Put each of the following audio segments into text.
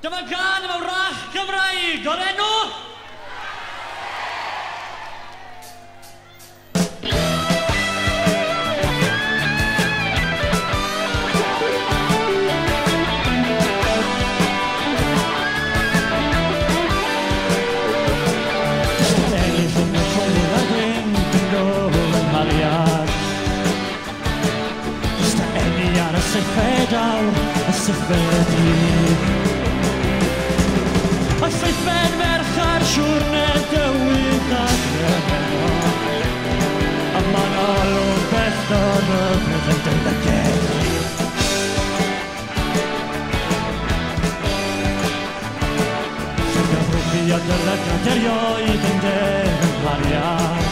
Dyma gan efo rach Gymraeg o'r enw Fedal, a syffedi A seithfed merch ar siwrne dywyd a grefenno A manol o beth o'n y peth yn dweud y gedd Sy'n gyfrwfi o dylygad erioed yn der yn pariad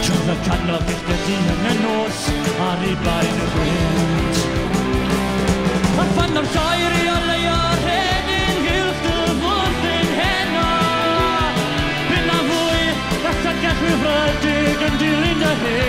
Siwrdd y canog eich gyda yn y nos ar ei blaen y gwynt A pan o'r llair i o leio'r hedyn Hylch dy fwrdd yn heno Byna fwy Gallad gall wyfrydig yn dilyn dy hyn